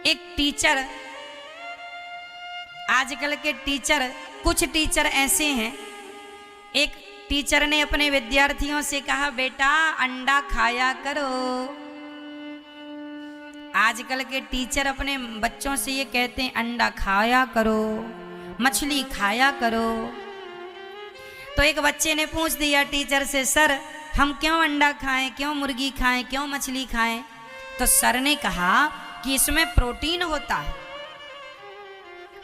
एक टीचर, आजकल के टीचर, कुछ टीचर ऐसे हैं, एक टीचर ने अपने विद्यार्थियों से कहा बेटा अंडा खाया करो। आजकल के टीचर अपने बच्चों से ये कहते हैं अंडा खाया करो, मछली खाया करो। तो एक बच्चे ने पूछ दिया टीचर से, सर हम क्यों अंडा खाएं, क्यों मुर्गी खाएं, क्यों मछली खाएं? तो सर ने कहा कि इसमें प्रोटीन होता है,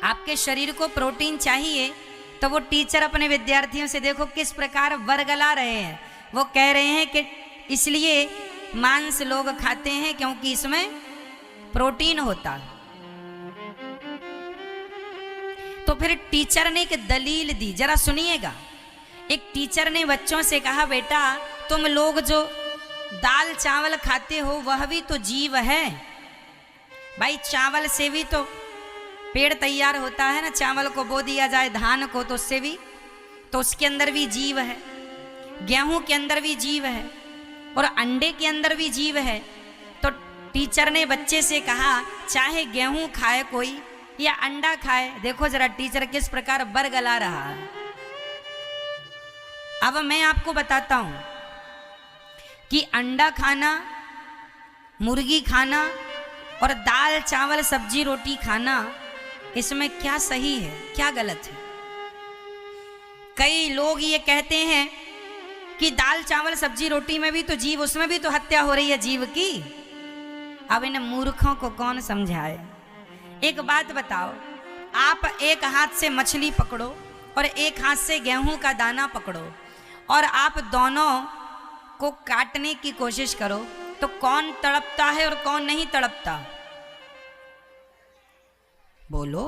आपके शरीर को प्रोटीन चाहिए। तो वो टीचर अपने विद्यार्थियों से देखो किस प्रकार बरगला रहे हैं। वो कह रहे हैं कि इसलिए मांस लोग खाते हैं क्योंकि इसमें प्रोटीन होता है। तो फिर टीचर ने एक दलील दी, जरा सुनिएगा। एक टीचर ने बच्चों से कहा बेटा तुम लोग जो दाल चावल खाते हो वह भी तो जीव है। भाई चावल से भी तो पेड़ तैयार होता है ना, चावल को बो दिया जाए धान को तो उससे भी, तो उसके अंदर भी जीव है। गेहूं के अंदर भी जीव है और अंडे के अंदर भी जीव है। तो टीचर ने बच्चे से कहा चाहे गेहूं खाए कोई या अंडा खाए, देखो जरा टीचर किस प्रकार बरगला रहा है। अब मैं आपको बताता हूं कि अंडा खाना, मुर्गी खाना और दाल चावल सब्जी रोटी खाना, इसमें क्या सही है क्या गलत है। कई लोग ये कहते हैं कि दाल चावल सब्जी रोटी में भी तो जीव, उसमें भी तो हत्या हो रही है जीव की। अब इन मूर्खों को कौन समझाए। एक बात बताओ, आप एक हाथ से मछली पकड़ो और एक हाथ से गेहूं का दाना पकड़ो और आप दोनों को काटने की कोशिश करो तो कौन तड़पता है और कौन नहीं तड़पता? बोलो।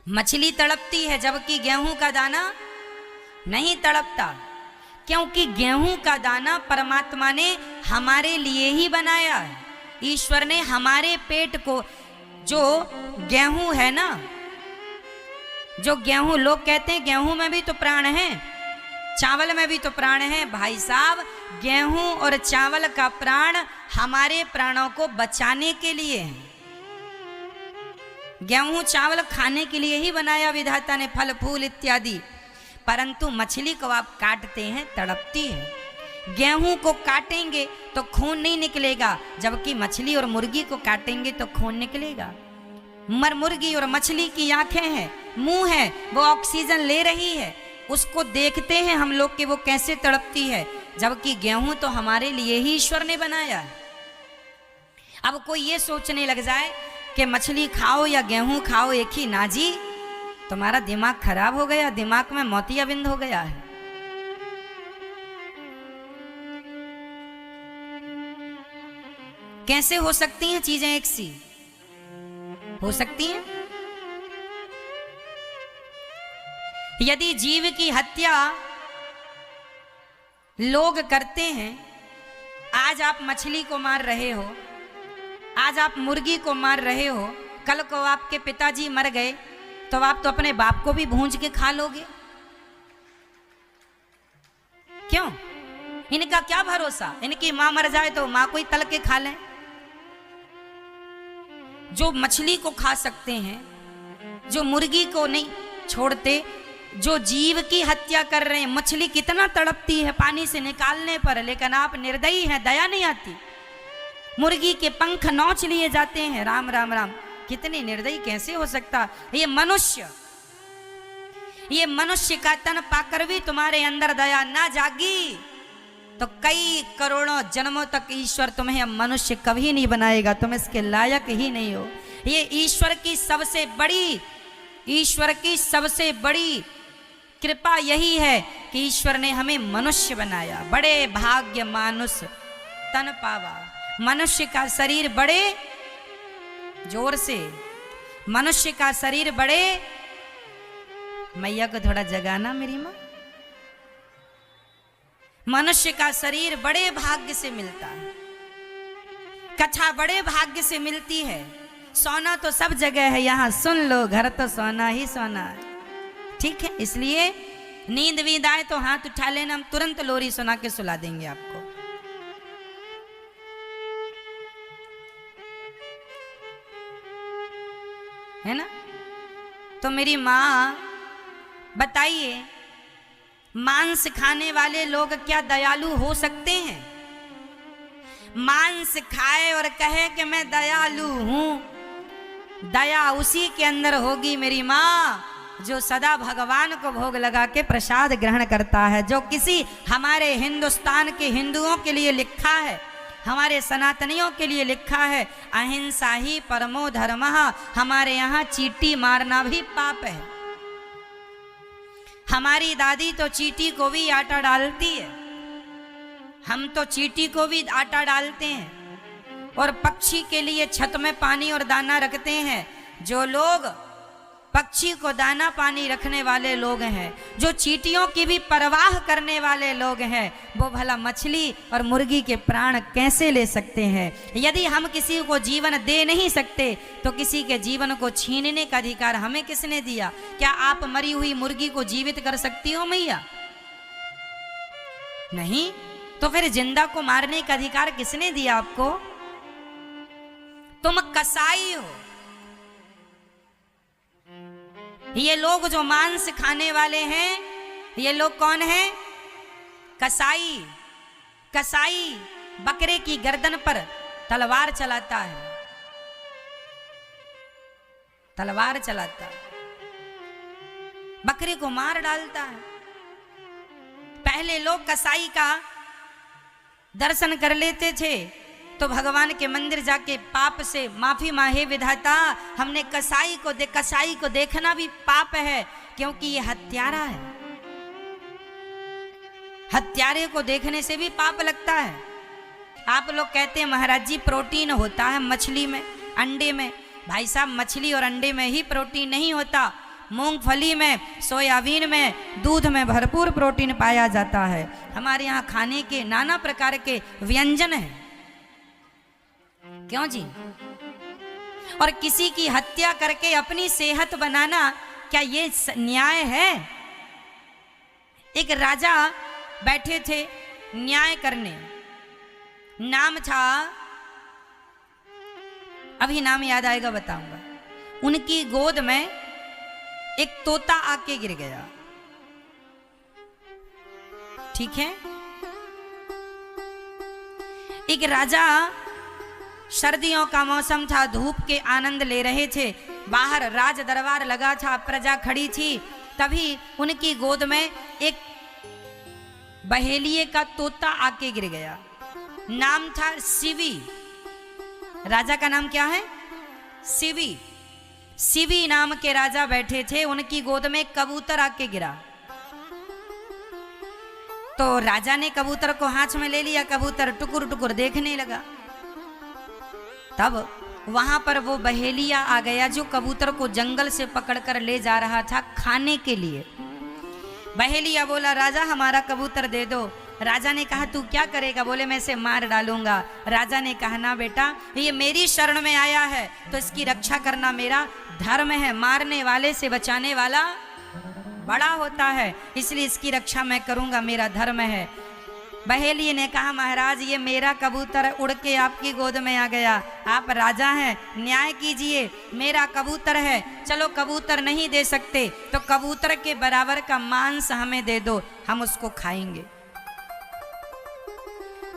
मछली तड़पती है जबकि गेहूं का दाना नहीं तड़पता, क्योंकि गेहूं का दाना परमात्मा ने हमारे लिए ही बनाया है। ईश्वर ने हमारे पेट को, जो गेहूं है ना, जो गेहूं, लोग कहते हैं गेहूं में भी तो प्राण है, चावल में भी तो प्राण है। भाई साहब, गेहूं और चावल का प्राण हमारे प्राणों को बचाने के लिए है। गेहूं चावल खाने के लिए ही बनाया विधाता ने, फल फूल इत्यादि। परंतु मछली को आप काटते हैं तड़पती है। गेहूं को काटेंगे तो खून नहीं निकलेगा, जबकि मछली और मुर्गी को काटेंगे तो खून निकलेगा। मुर्गी और मछली की आंखें हैं, मुंह है, वो ऑक्सीजन ले रही है, उसको देखते हैं हम लोग कि वो कैसे तड़पती है। जबकि गेहूं तो हमारे लिए ही ईश्वर ने बनाया है। अब कोई ये सोचने लग जाए कि मछली खाओ या गेहूं खाओ एक ही, ना जी, तुम्हारा दिमाग खराब हो गया, दिमाग में मोतियाबिंद हो गया है। कैसे हो सकती हैं चीजें एक सी? हो सकती हैं? यदि जीव की हत्या लोग करते हैं, आज आप मछली को मार रहे हो, आज आप मुर्गी को मार रहे हो, कल को आपके पिताजी मर गए तो आप तो अपने बाप को भी भूंज के खा लोगे। क्यों? इनका क्या भरोसा, इनकी मां मर जाए तो मां को ही तल के खा लें। जो मछली को खा सकते हैं, जो मुर्गी को नहीं छोड़ते, जो जीव की हत्या कर रहे हैं। मछली कितना तड़पती है पानी से निकालने पर, लेकिन आप निर्दयी हैं, दया नहीं आती। मुर्गी के पंख नोच लिए जाते हैं। राम राम राम, कितनी निर्दयी कैसे हो सकता। ये मनुष्य का तन पाकर भी तुम्हारे अंदर दया ना जागी तो कई करोड़ों जन्मों तक ईश्वर तुम्हें मनुष्य कभी नहीं बनाएगा, तुम इसके लायक ही नहीं हो। ये ईश्वर की सबसे बड़ी कृपा यही है कि ईश्वर ने हमें मनुष्य बनाया। बड़े भाग्य मानुष तन पावा। मनुष्य का शरीर बड़े, जोर से, मनुष्य का शरीर बड़े, मैया को थोड़ा जगाना मेरी मां। मनुष्य का शरीर बड़े भाग्य से मिलता है, कथा बड़े भाग्य से मिलती है। सोना तो सब जगह है, यहां सुन लो, घर तो सोना ही सोना है। ठीक है, इसलिए नींद वींद आए तो हाथ उठा लेना, हम तुरंत लोरी सुना के सुला देंगे आपको। है ना। तो मेरी माँ बताइए, मांस खाने वाले लोग क्या दयालु हो सकते हैं? मांस खाए और कहे कि मैं दयालु हूं, दया उसी के अंदर होगी मेरी माँ जो सदा भगवान को भोग लगा के प्रसाद ग्रहण करता है। जो किसी हमारे हिंदुस्तान के हिंदुओं के लिए लिखा है, हमारे सनातनियों के लिए लिखा है, अहिंसा ही परमो धर्मः। हमारे यहाँ चींटी मारना भी पाप है। हमारी दादी तो चींटी को भी आटा डालती है, हम तो चींटी को भी आटा डालते हैं और पक्षी के लिए छत में पानी और दाना रखते हैं। जो लोग पक्षी को दाना पानी रखने वाले लोग हैं, जो चींटियों की भी परवाह करने वाले लोग हैं, वो भला मछली और मुर्गी के प्राण कैसे ले सकते हैं? यदि हम किसी को जीवन दे नहीं सकते तो किसी के जीवन को छीनने का अधिकार हमें किसने दिया? क्या आप मरी हुई मुर्गी को जीवित कर सकती हो मैया? नहीं। तो फिर जिंदा को मारने का अधिकार किसने दिया आपको? तुम कसाई हो। ये लोग जो मांस खाने वाले हैं, ये लोग कौन हैं? कसाई। कसाई बकरे की गर्दन पर तलवार चलाता है, तलवार चलाता है, बकरे को मार डालता है। पहले लोग कसाई का दर्शन कर लेते थे तो भगवान के मंदिर जाके पाप से माफी मांगे, विधाता हमने कसाई को देखना भी पाप है क्योंकि ये हत्यारा है। हत्यारे को देखने से भी पाप लगता है। आप लोग कहते हैं महाराज जी प्रोटीन होता है मछली में, अंडे में। भाई साहब मछली और अंडे में ही प्रोटीन नहीं होता, मूंगफली में, सोयाबीन में, दूध में भरपूर प्रोटीन पाया जाता है। हमारे यहाँ खाने के नाना प्रकार के व्यंजन हैं। क्यों जी? और किसी की हत्या करके अपनी सेहत बनाना, क्या ये न्याय है? एक राजा बैठे थे न्याय करने, नाम था, अभी नाम याद आएगा बताऊंगा। उनकी गोद में एक तोता आके गिर गया। ठीक है। एक राजा, सर्दियों का मौसम था, धूप के आनंद ले रहे थे, बाहर राज दरबार लगा था, प्रजा खड़ी थी। तभी उनकी गोद में एक बहेलिए का तोता आके गिर गया। नाम था शिवी। राजा का नाम क्या है? शिवी। शिवी नाम के राजा बैठे थे, उनकी गोद में कबूतर आके गिरा। तो राजा ने कबूतर को हाथ में ले लिया, कबूतर टुकुर टुकुर देखने लगा। तब वहां पर वो बहेलिया आ गया जो कबूतर को जंगल से पकड़कर ले जा रहा था खाने के लिए। बहेलिया बोला राजा हमारा कबूतर दे दो। राजा ने कहा तू क्या करेगा? बोले मैं इसे मार डालूंगा। राजा ने कहा ना बेटा, ये मेरी शरण में आया है तो इसकी रक्षा करना मेरा धर्म है। मारने वाले से बचाने वाला बड़ा होता है, इसलिए इसकी रक्षा मैं करूंगा, मेरा धर्म है। बहेली ने कहा महाराज ये मेरा कबूतर उड़ के आपकी गोद में आ गया, आप राजा हैं, न्याय कीजिए, मेरा कबूतर है। चलो कबूतर नहीं दे सकते तो कबूतर के बराबर का मांस हमें दे दो, हम उसको खाएंगे।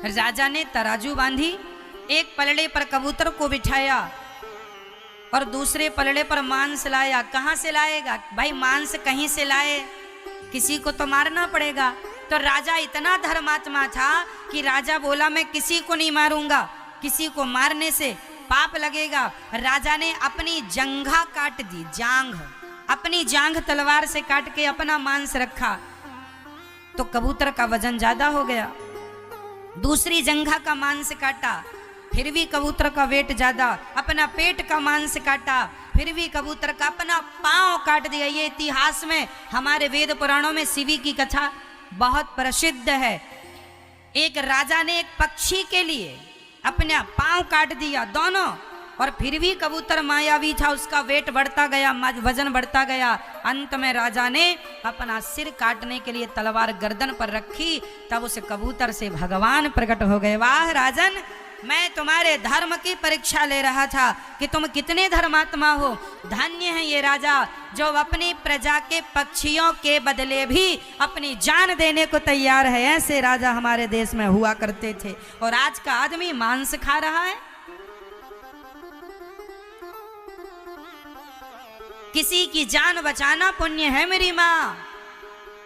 राजा ने तराजू बांधी, एक पलड़े पर कबूतर को बिठाया और दूसरे पलड़े पर मांस लाया। कहाँ से लाएगा भाई? मांस कहीं से लाए, किसी को तो मारना पड़ेगा। तो राजा इतना धर्मात्मा था कि राजा बोला मैं किसी को नहीं मारूंगा, किसी को मारने से पाप लगेगा। राजा ने अपनी जंघा काट दी, जांघ, अपनी जांघ तलवार से काट के अपना मांस रखा तो कबूतर का वजन ज्यादा हो गया। दूसरी जंघा का मांस काटा, फिर भी कबूतर का वेट ज्यादा। अपना पेट का मांस काटा, फिर भी कबूतर का अपना पांव काट दिया। ये इतिहास में हमारे वेद पुराणों में शिवी की कथा बहुत प्रसिद्ध है। एक राजा ने एक पक्षी के लिए अपना पांव काट दिया दोनों, और फिर भी कबूतर मायावी था, उसका वेट बढ़ता गया, वजन बढ़ता गया। अंत में राजा ने अपना सिर काटने के लिए तलवार गर्दन पर रखी, तब उस कबूतर से भगवान प्रकट हो गए। वाह राजन, मैं तुम्हारे धर्म की परीक्षा ले रहा था कि तुम कितने धर्मात्मा हो। धन्य है ये राजा जो अपनी प्रजा के पक्षियों के बदले भी अपनी जान देने को तैयार है। ऐसे राजा हमारे देश में हुआ करते थे। और आज का आदमी मांस खा रहा है। किसी की जान बचाना पुण्य है मेरी माँ,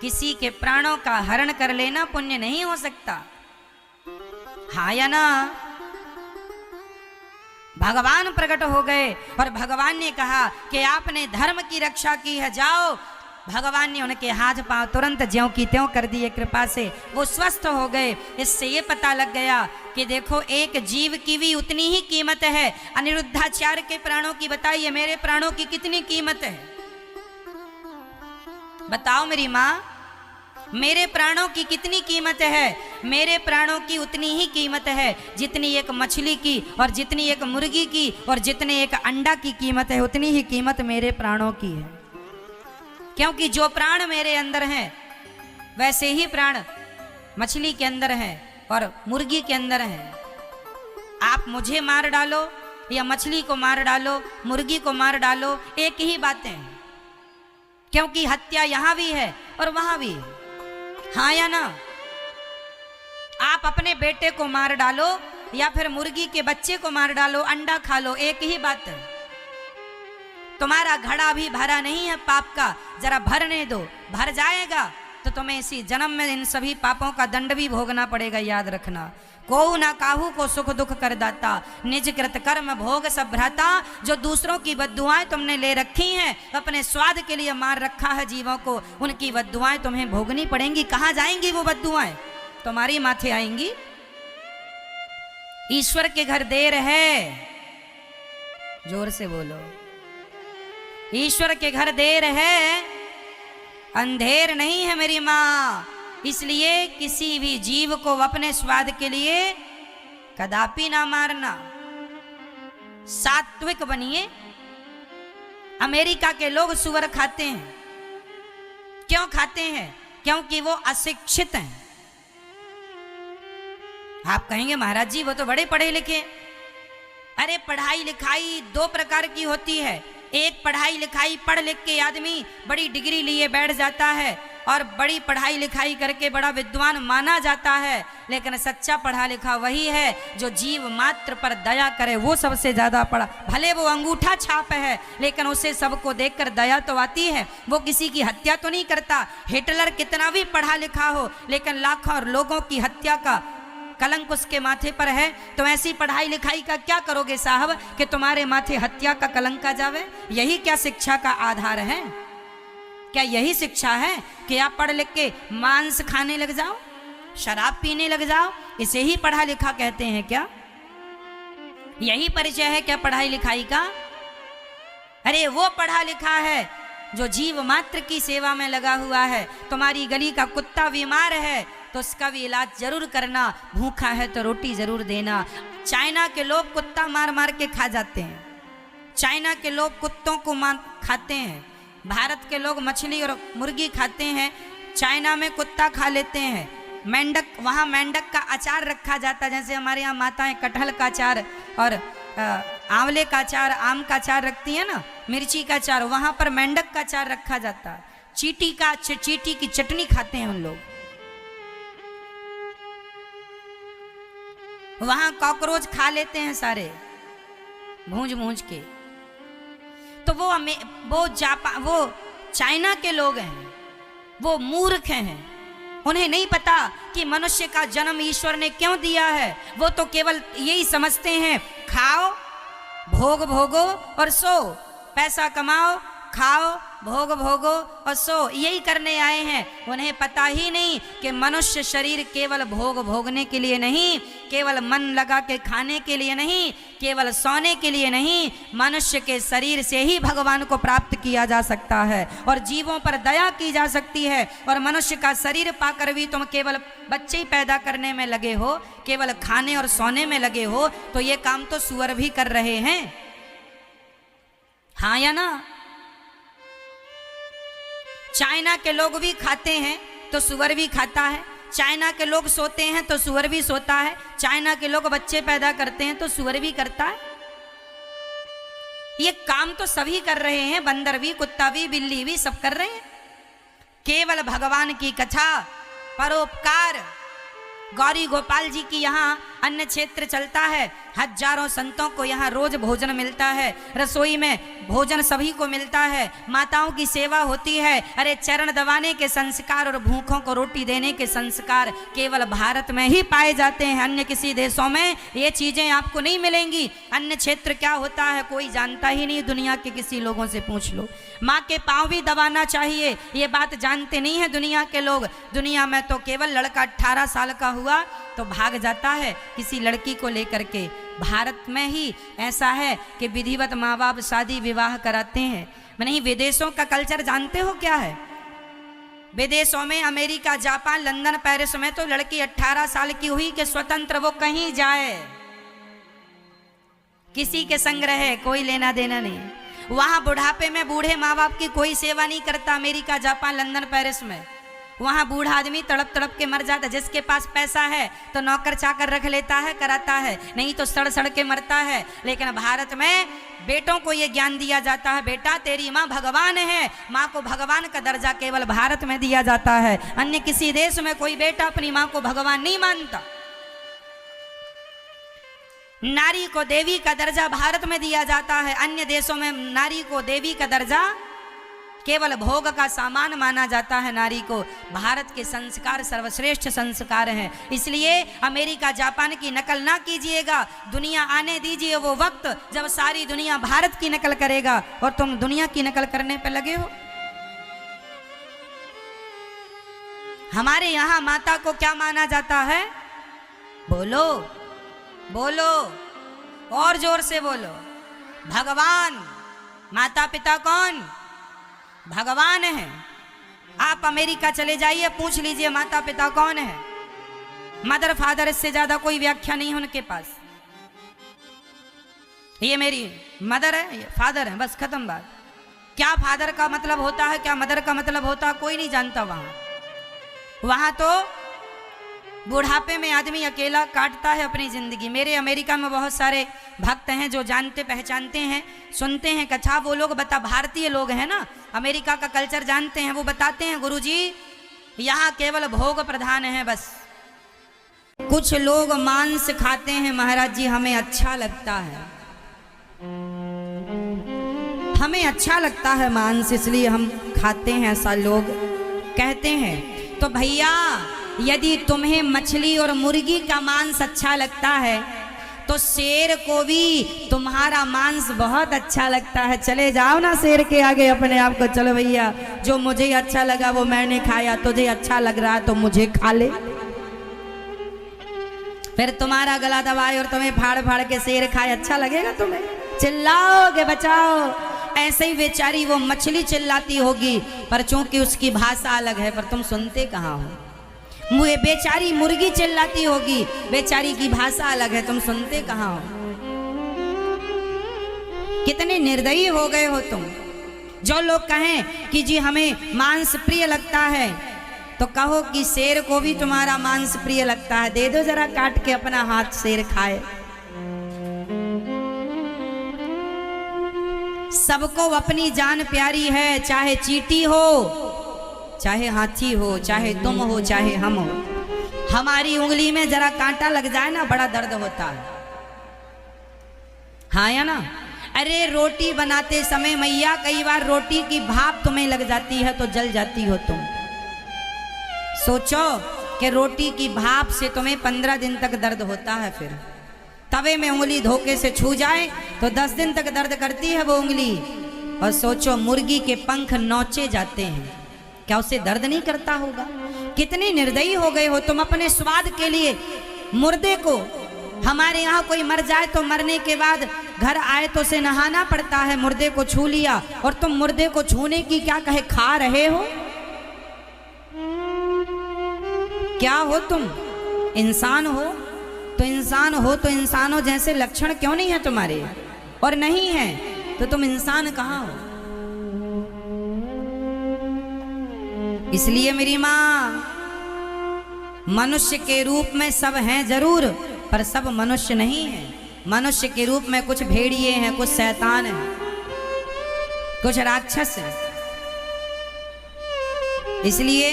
किसी के प्राणों का हरण कर लेना पुण्य नहीं हो सकता। हाँ या ना? भगवान प्रकट हो गए और भगवान ने कहा कि आपने धर्म की रक्षा की है, जाओ। भगवान ने उनके हाथ पांव तुरंत ज्यों की त्यों कर दिए, कृपा से वो स्वस्थ हो गए। इससे ये पता लग गया कि देखो एक जीव की भी उतनी ही कीमत है। अनिरुद्धाचार्य के प्राणों की बताइए, मेरे प्राणों की कितनी कीमत है? बताओ मेरी माँ, मेरे प्राणों की कितनी कीमत है? मेरे प्राणों की उतनी ही कीमत है जितनी एक मछली की, और जितनी एक मुर्गी की, और जितने एक अंडा की कीमत है, उतनी ही कीमत मेरे प्राणों की है। क्योंकि जो प्राण मेरे अंदर हैं वैसे ही प्राण मछली के अंदर हैं और मुर्गी के अंदर हैं। आप मुझे मार डालो या मछली को मार डालो, मुर्गी को मार डालो, एक ही बातें हैं। क्योंकि हत्या यहां भी है और वहां भी है। हाँ या ना? आप अपने बेटे को मार डालो या फिर मुर्गी के बच्चे को मार डालो, अंडा खा लो, एक ही बात है। तुम्हारा घड़ा भी भरा नहीं है पाप का, जरा भरने दो, भर जाएगा तो तुम्हें इसी जन्म में इन सभी पापों का दंड भी भोगना पड़ेगा। याद रखना, को ना काहू को सुख दुख कर दाता, निज कृत कर्म भोग सब भ्राता। जो दूसरों की बद्दुआएं तुमने ले रखी हैं, अपने स्वाद के लिए मार रखा है जीवों को, उनकी बद्दुआएं तुम्हें भोगनी पड़ेंगी। कहां जाएंगी वो बद्दुआएं? तुम्हारी माथे आएंगी। ईश्वर के घर देर है, जोर से बोलो, ईश्वर के घर देर है, अंधेर नहीं है मेरी माँ। इसलिए किसी भी जीव को अपने स्वाद के लिए कदापि ना मारना। सात्विक बनिए। अमेरिका के लोग सुअर खाते हैं। क्यों खाते हैं? क्योंकि वो अशिक्षित हैं। आप कहेंगे महाराज जी वो तो बड़े पढ़े लिखे। अरे पढ़ाई लिखाई दो प्रकार की होती है। एक पढ़ाई लिखाई पढ़ लिख के आदमी बड़ी डिग्री लिए बैठ जाता है और बड़ी पढ़ाई लिखाई करके बड़ा विद्वान माना जाता है, लेकिन सच्चा पढ़ा लिखा वही है जो जीव मात्र पर दया करे। वो सबसे ज्यादा पढ़ा, भले वो अंगूठा छाप है लेकिन उसे सबको देखकर दया तो आती है। वो किसी की हत्या तो नहीं करता। हिटलर कितना भी पढ़ा लिखा हो लेकिन लाखों लोगों की हत्या का कलंक उसके माथे पर है। तो ऐसी पढ़ाई लिखाई का क्या करोगे साहब कि तुम्हारे माथे हत्या का कलंक आ जावे? यही क्या शिक्षा का आधार है? क्या यही शिक्षा है कि आप पढ़ लिख के मांस खाने लग जाओ, शराब पीने लग जाओ? इसे ही पढ़ा लिखा कहते हैं क्या? यही परिचय है क्या पढ़ाई लिखाई का? अरे वो पढ़ा लिखा है जो जीव मात्र की सेवा में लगा हुआ है। तुम्हारी गली का कुत्ता बीमार है तो उसका भी इलाज जरूर करना, भूखा है तो रोटी जरूर देना। चाइना के लोग कुत्ता मार मार के खा जाते हैं। चाइना के लोग कुत्तों को मार खाते हैं। भारत के लोग मछली और मुर्गी खाते हैं, चाइना में कुत्ता खा लेते हैं। मेंढक, वहाँ मेंढक का अचार रखा जाता है। जैसे हमारे यहाँ माताएं कटहल का अचार और आंवले का अचार, आम का अचार रखती है ना, मिर्ची का अचार, वहाँ पर मेंढक का अचार रखा जाता है। चींटी की चटनी खाते हैं उन लोग। वहां कॉकरोच खा लेते हैं सारे भूंज भूंज के। तो वो चाइना के लोग हैं, वो मूर्ख हैं। उन्हें नहीं पता कि मनुष्य का जन्म ईश्वर ने क्यों दिया है। वो तो केवल यही समझते हैं खाओ, भोग भोगो और सो, पैसा कमाओ, खाओ, भोग भोगो और सो, यही करने आए हैं। उन्हें पता ही नहीं कि मनुष्य शरीर केवल भोग भोगने के लिए नहीं, केवल मन लगा के खाने के लिए नहीं, केवल सोने के लिए नहीं, मनुष्य के शरीर से ही भगवान को प्राप्त किया जा सकता है और जीवों पर दया की जा सकती है। और मनुष्य का शरीर पाकर भी तुम केवल बच्चे ही पैदा करने में लगे हो, केवल खाने और सोने में लगे हो, तो ये काम तो सुअर भी कर रहे हैं। हाँ या ना? चाइना के लोग भी खाते हैं तो सुअर भी खाता है। चाइना के लोग सोते हैं तो सुअर भी सोता है, चाइना के लोग बच्चे पैदा करते हैं तो सुअर भी करता है। ये काम तो सभी कर रहे हैं, बंदर भी, कुत्ता भी, बिल्ली भी, सब कर रहे हैं। केवल भगवान की कथा, परोपकार। गौरी गोपाल जी की यहाँ अन्न क्षेत्र चलता है, हजारों संतों को यहाँ रोज भोजन मिलता है, रसोई में भोजन सभी को मिलता है, माताओं की सेवा होती है। अरे चरण दबाने के संस्कार और भूखों को रोटी देने के संस्कार केवल भारत में ही पाए जाते हैं, अन्य किसी देशों में ये चीजें आपको नहीं मिलेंगी। अन्न क्षेत्र क्या होता है कोई जानता ही नहीं, दुनिया के किसी लोगों से पूछ लो। माँ के पाँव भी दबाना चाहिए, ये बात जानते नहीं है दुनिया के लोग। दुनिया में तो केवल लड़का 18 साल का हुआ तो भाग जाता है किसी लड़की को लेकर के। भारत में ही ऐसा है कि विधिवत माँ बाप शादी विवाह कराते हैं। नहीं, विदेशों का कल्चर जानते हो क्या है? विदेशों में अमेरिका, जापान, लंदन, पेरिस में तो लड़की 18 साल की हुई कि स्वतंत्र वो कहीं जाए, किसी के संग रहे, कोई लेना देना नहीं। वहां बुढ़ापे में बूढ़े माँ बाप की कोई सेवा नहीं करता। अमेरिका, जापान, लंदन, पेरिस में वहां बूढ़ा आदमी तड़प तड़प के मर जाता है। जिसके पास पैसा है तो नौकर चाकर रख लेता है, कराता है, नहीं तो सड़ सड़ के मरता है। लेकिन भारत में बेटों को यह ज्ञान दिया जाता है, बेटा तेरी माँ भगवान है। माँ को भगवान का दर्जा केवल भारत में दिया जाता है, अन्य किसी देश में कोई बेटा अपनी माँ को भगवान नहीं मानता। नारी को देवी का दर्जा भारत में दिया जाता है, अन्य देशों में नारी को देवी का दर्जा, केवल भोग का सामान माना जाता है नारी को। भारत के संस्कार सर्वश्रेष्ठ संस्कार हैं, इसलिए अमेरिका, जापान की नकल ना कीजिएगा। दुनिया आने दीजिए वो वक्त जब सारी दुनिया भारत की नकल करेगा और तुम दुनिया की नकल करने पर लगे हो। हमारे यहाँ माता को क्या माना जाता है? बोलो बोलो, और जोर से बोलो। भगवान। माता पिता कौन? भगवान है। आप अमेरिका चले जाइए, पूछ लीजिए माता पिता कौन है। मदर फादर, इससे ज्यादा कोई व्याख्या नहीं है उनके पास। ये मेरी मदर है, ये फादर है, बस खत्म बात। क्या फादर का मतलब होता है, क्या मदर का मतलब होता है, कोई नहीं जानता। वहां तो बुढ़ापे में आदमी अकेला काटता है अपनी जिंदगी। मेरे अमेरिका में बहुत सारे भक्त हैं जो जानते पहचानते हैं, सुनते हैं कथा। वो लोग भारतीय लोग हैं ना, अमेरिका का कल्चर जानते हैं। वो बताते हैं गुरुजी यहाँ केवल भोग प्रधान है बस। कुछ लोग मांस खाते हैं महाराज जी, हमें अच्छा लगता है, हमें अच्छा लगता है मांस, इसलिए हम खाते हैं, ऐसा लोग कहते हैं। तो भैया यदि तुम्हें मछली और मुर्गी का मांस अच्छा लगता है तो शेर को भी तुम्हारा मांस बहुत अच्छा लगता है। चले जाओ ना शेर के आगे अपने आप को, चलो भैया जो मुझे अच्छा लगा वो मैंने खाया, तुझे अच्छा लग रहा है तो मुझे खा ले। फिर तुम्हारा गला दबाए और तुम्हें फाड़ फाड़ के शेर खाए, अच्छा लगेगा तुम्हें? चिल्लाओगे बचाओ। ऐसे ही बेचारी वो मछली चिल्लाती होगी, पर चूंकि उसकी भाषा अलग है, पर तुम सुनते कहाँ हो। मुझे बेचारी मुर्गी चिल्लाती होगी, बेचारी की भाषा अलग है, तुम सुनते कहाँ हो। कितने निर्दयी हो गए हो तुम। जो लोग कहें कि जी हमें मांस प्रिय लगता है, तो कहो कि शेर को भी तुम्हारा मांस प्रिय लगता है, दे दो जरा काट के अपना हाथ, शेर खाए। सबको अपनी जान प्यारी है, चाहे चींटी हो, चाहे हाथी हो, चाहे तुम हो, चाहे हम हो। हमारी उंगली में जरा कांटा लग जाए ना, बड़ा दर्द होता है, हाँ या ना? अरे रोटी बनाते समय मैया कई बार रोटी की भाप तुम्हें लग जाती है तो जल जाती हो तुम। सोचो कि रोटी की भाप से तुम्हें 15 दिन तक दर्द होता है। फिर तवे में उंगली धोखे से छू जाए तो 10 दिन तक दर्द करती है वो उंगली। और सोचो मुर्गी के पंख नोचे जाते हैं, क्या उसे दर्द नहीं करता होगा? कितने निर्दयी हो गए हो तुम अपने स्वाद के लिए। मुर्दे को, हमारे यहाँ कोई मर जाए तो मरने के बाद घर आए तो उसे नहाना पड़ता है। मुर्दे को छू लिया और तुम मुर्दे को छूने की क्या कहे खा रहे हो? क्या हो तुम? इंसान हो तो इंसान हो तो इंसानों जैसे लक्षण क्यों नहीं है तुम्हारे? और नहीं है तो तुम इंसान कहाँ हो? इसलिए मेरी माँ मनुष्य के रूप में सब हैं जरूर, पर सब मनुष्य नहीं है। मनुष्य के रूप में कुछ भेड़िए हैं, कुछ शैतान हैं, कुछ राक्षस हैं। इसलिए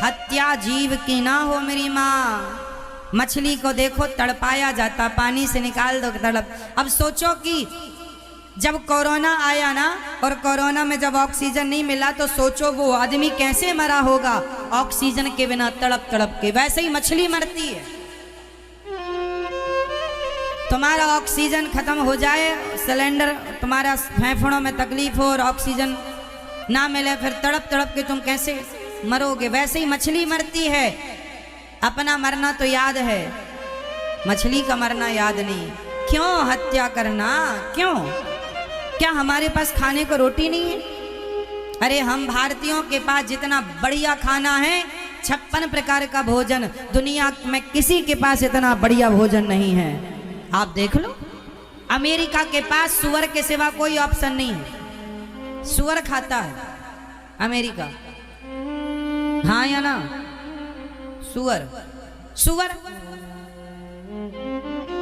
हत्या जीव की ना हो मेरी माँ। मछली को देखो तड़पाया जाता, पानी से निकाल दो तड़प। अब सोचो कि जब कोरोना आया ना, और कोरोना में जब ऑक्सीजन नहीं मिला, तो सोचो वो आदमी कैसे मरा होगा ऑक्सीजन के बिना तड़प तड़प के। वैसे ही मछली मरती है। तुम्हारा ऑक्सीजन खत्म हो जाए, सिलेंडर तुम्हारा फेफड़ों में तकलीफ हो और ऑक्सीजन ना मिले, फिर तड़प तड़प के तुम कैसे मरोगे। वैसे ही मछली मरती है। अपना मरना तो याद है, मछली का मरना याद नहीं। क्यों हत्या करना, क्यों? क्या हमारे पास खाने को रोटी नहीं है? अरे हम भारतीयों के पास जितना बढ़िया खाना है, 56 प्रकार का भोजन, दुनिया में किसी के पास इतना बढ़िया भोजन नहीं है। आप देख लो, अमेरिका के पास सुअर के सिवा कोई ऑप्शन नहीं है। सुअर खाता है अमेरिका, हाँ या ना? सुअर सुअर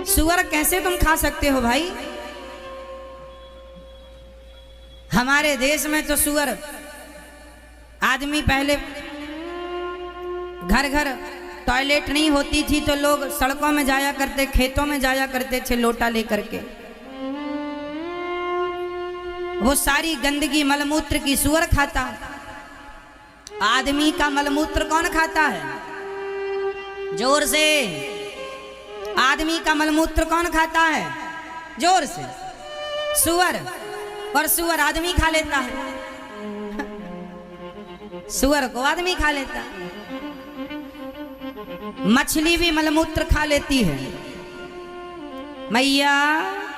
सुअर कैसे तुम खा सकते हो भाई? हमारे देश में तो सुअर, आदमी पहले घर घर टॉयलेट नहीं होती थी तो लोग सड़कों में जाया करते, खेतों में जाया करते थे लोटा लेकर के। वो सारी गंदगी मलमूत्र की सुअर खाता। आदमी का मलमूत्र कौन खाता है? जोर से। आदमी का मलमूत्र कौन खाता है? जोर से। सुअर। और सुअर आदमी खा लेता है। सुअर को आदमी खा लेता है। मछली भी मलमूत्र खा लेती है। मैया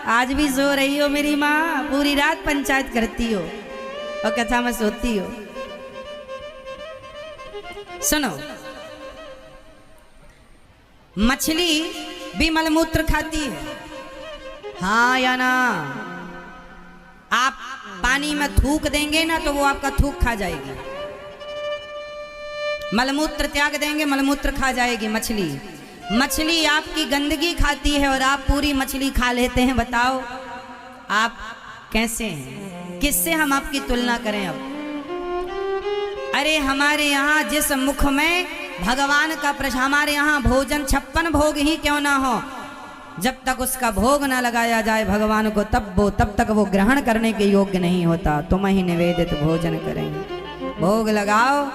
आज भी सो रही हो मेरी माँ, पूरी रात पंचायत करती हो और कथा में सोती हो। सुनो, मछली भी मलमूत्र खाती है, हाँ या ना? आप पानी में थूक देंगे ना तो वो आपका थूक खा जाएगी। मलमूत्र त्याग देंगे, मलमूत्र खा जाएगी मछली। मछली आपकी गंदगी खाती है और आप पूरी मछली खा लेते हैं। बताओ आप कैसे हैं? किससे हम आपकी तुलना करें अब? अरे हमारे यहाँ जिस मुख में भगवान का हमारे यहाँ भोजन 56 भोग ही क्यों ना हो, जब तक उसका भोग ना लगाया जाए भगवान को, तब तक वो ग्रहण करने के योग्य नहीं होता। तुम ही निवेदित भोजन करेंगे। भोग लगाओ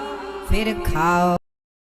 फिर खाओ।